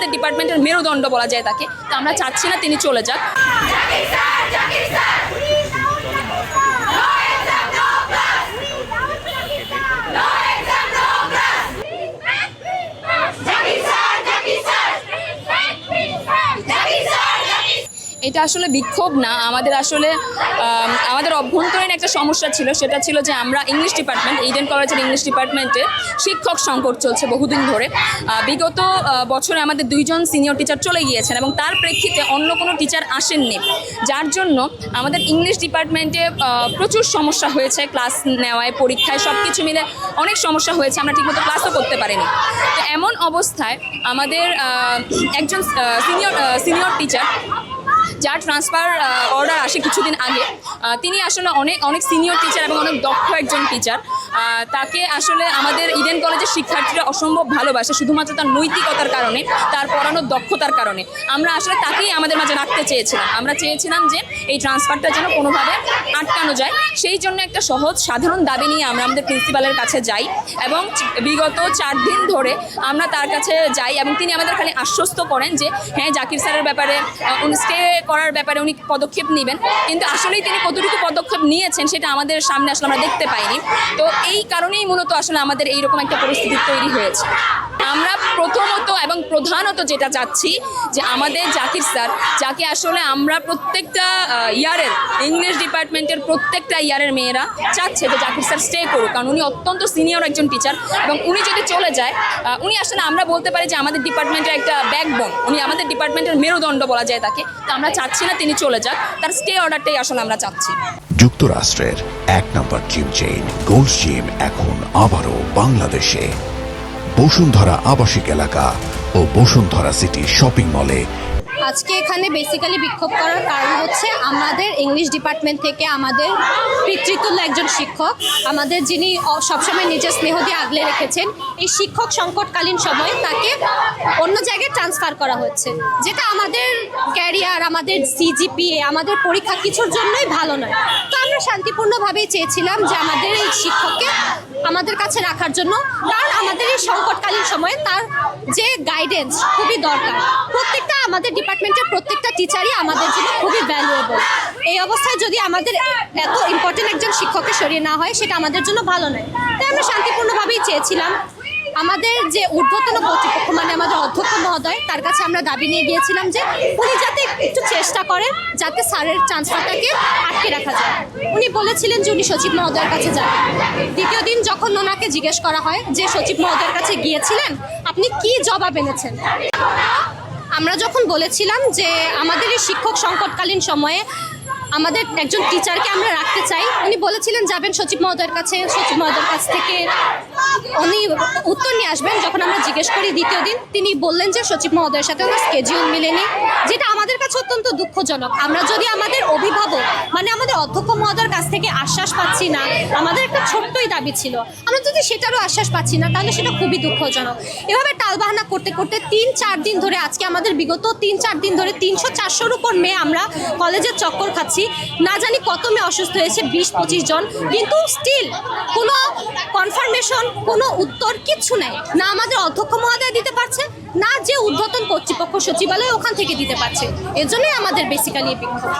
আমাদের ডিপার্টমেন্টের মেরুদণ্ড বলা যায় তাকে। তো আমরা চাচ্ছি না তিনি চলে যাক। এটা আসলে বিক্ষোভ না, আমাদের আসলে আমাদের অভ্যন্তরীণ একটা সমস্যা ছিল। সেটা ছিল যে আমরা ইংলিশ ডিপার্টমেন্ট, ইডেন কলেজের ইংলিশ ডিপার্টমেন্টে শিক্ষক সংকট চলছে বহুদিন ধরে। বিগত বছরে আমাদের 2 জন সিনিয়র টিচার চলে গিয়েছেন এবং তার প্রেক্ষিতে অন্য কোনো টিচার আসেননি, যার জন্য আমাদের ইংলিশ ডিপার্টমেন্টে প্রচুর সমস্যা হয়েছে। ক্লাস নেওয়ায়, পরীক্ষায়, সব কিছু মিলে অনেক সমস্যা হয়েছে। আমরা ঠিকমতো ক্লাসও করতে পারিনি। তো এমন অবস্থায় আমাদের একজন সিনিয়র টিচার, যার ট্রান্সফার অর্ডার আসে কিছুদিন আগে, তিনি আসলে অনেক সিনিয়র টিচার এবং অনেক দক্ষ একজন টিচার। তাকে আসলে আমাদের ইডেন কলেজের শিক্ষার্থীরা অসম্ভব ভালোবাসে, শুধুমাত্র তার নৈতিকতার কারণে, তার পড়ানোর দক্ষতার কারণে। আমরা আসলে তাকেই আমাদের মাঝে রাখতে চেয়েছিলাম। আমরা চেয়েছিলাম যে এই ট্রান্সফারটা যেন কোনোভাবে আটকানো যায়। সেই জন্য একটা সহজ সাধারণ দাবি নিয়ে আমরা আমাদের প্রিন্সিপালের কাছে যাই এবং বিগত 4 দিন ধরে আমরা তার কাছে যাই এবং তিনি আমাদের খালি আশ্বস্ত করেন যে হ্যাঁ, জাকির স্যারের ব্যাপারে স্টে করার ব্যাপারে উনি পদক্ষেপ নেবেন, কিন্তু আসলেই তিনি কতটুকু পদক্ষেপ নিয়েছেন সেটা আমাদের সামনে আসলে আমরা দেখতে পাইনি। তো এই কারণেই মূলত আসলে আমাদের এইরকম একটা পরিস্থিতি তৈরি হয়েছে। আমরা প্রথমত এবং প্রধানত যেটা চাচ্ছি যে আমাদের জাকির স্যার, যাকে আসলে আমরা প্রত্যেকটা ইয়ারের ইংলিশ ডিপার্টমেন্টের প্রত্যেকটা ইয়ারের মেয়েরা চাচ্ছে যে জাকির স্যার স্টে করুক, কারণ উনি অত্যন্ত সিনিয়র একজন টিচার এবং উনি যদি চলে যায়, উনি আসলে আমরা বলতে পারি যে আমাদের ডিপার্টমেন্টের একটা ব্যাকবোন, উনি আমাদের ডিপার্টমেন্টের মেরুদণ্ড বলা যায় তাকে। তো আমরা চাচ্ছি না তিনি চলে যাক, তার স্টে অর্ডারটাই আসলে আমরা চাচ্ছি। যুক্তরাষ্ট্রের 1 নম্বর জিম চেইন গোল্ডস জিম এখন আবারও বাংলাদেশে। বসুন্ধরা আবাসিক এলাকা ও বসুন্ধরা সিটি শপিং মলে। আজকে এখানে বেসিক্যালি বিক্ষোভ করার কারণ হচ্ছে আমাদের ইংলিশ ডিপার্টমেন্ট থেকে আমাদের পিতৃতুল্য একজন শিক্ষক, আমাদের যিনি সবসময় নিজের স্নেহ দিয়ে আগলে রেখেছেন, এই শিক্ষক সংকটকালীন সময়ে তাকে অন্য জায়গায় ট্রান্সফার করা হচ্ছে, যেটা আমাদের ক্যারিয়ার, আমাদের সিজিপিএ, আমাদের পরীক্ষা কিছুর জন্যই ভালো নয়। তো আমরা শান্তিপূর্ণভাবেই চেয়েছিলাম যে আমাদের এই শিক্ষককে আমাদের কাছে রাখার জন্য, কারণ আমাদের এই সংকটকালীন সময়ে তার যে গাইডেন্স খুবই দরকার। প্রত্যেকটা আমাদের ডিপার্টমেন্টের প্রত্যেকটা টিচারই আমাদের জন্য খুবই ভ্যালুয়েবল। এই অবস্থায় যদি আমাদের এত ইম্পর্টেন্ট একজন শিক্ষককে সরিয়ে নেওয়া হয়, সেটা আমাদের জন্য ভালো নয়। তাই আমরা শান্তিপূর্ণভাবেই চেয়েছিলাম আমাদের যে ঊর্ধ্বতন কর্তৃপক্ষ, মানে আমাদের অধ্যক্ষ মহোদয়, তার কাছে আমরা দাবি নিয়ে গিয়েছিলাম যে উনি যাতে একটু চেষ্টা করেন যাতে স্যারের ট্রান্সফারটাকে আটকে রাখা যায়। উনি বলেছিলেন যে উনি সচিব মহোদয়ের কাছে যাবেন। দ্বিতীয় দিন যখন ওনাকে জিজ্ঞেস করা হয় যে সচিব মহোদয়ের কাছে গিয়েছিলেন, আপনি কি জবাব এনেছেন, আমরা যখন বলেছিলাম যে আমাদের এই শিক্ষক সংকটকালীন সময়ে আমাদের একজন টিচারকে আমরা রাখতে চাই, উনি বলেছিলেন যাবেন সচিব মহোদয়ের কাছে, সচিব মহোদয়ের কাছ থেকে উনি উত্তর নিয়ে আসবেন। যখন আমরা জিজ্ঞেস করি দ্বিতীয় দিন, তিনি বললেন যে সচিব মহোদয়ের সাথে ওনার স্কেডিউল মিলেনি, যেটা আমাদের কাছে অত্যন্ত দুঃখজনক। আমরা যদি আমাদের অভিভাবক, মানে আমাদের অধ্যক্ষ মহোদয়ের কাছ থেকে আশ্বাস পাচ্ছি না, আমাদের একটা ছোট্টই দাবি ছিল, আমরা যদি সেটারও আশ্বাস পাচ্ছি না, তাহলে সেটা খুবই দুঃখজনক। এভাবে টালবাহানা করতে করতে 3-4 দিন ধরে, আজকে আমাদের বিগত 3-4 দিন ধরে 300-400-র উপর মেয়ে আমরা কলেজের চক্কর খাচ্ছি। না জানি কত মেয়ে অসুস্থ হয়েছে, 20-25 জন, কিন্তু স্টিল কোনো কনফার্মেশন, কোনো উত্তর কিচ্ছু নেই। না আমাদের অধ্যক্ষ মহোদয় দিতে পারছে, না যে ঊর্ধ্বতন কর্তৃপক্ষ সচিবালয় ওখান থেকে দিতে পারছে। এর জন্যই আমাদের বেসিক্যালি বিক্ষোভ।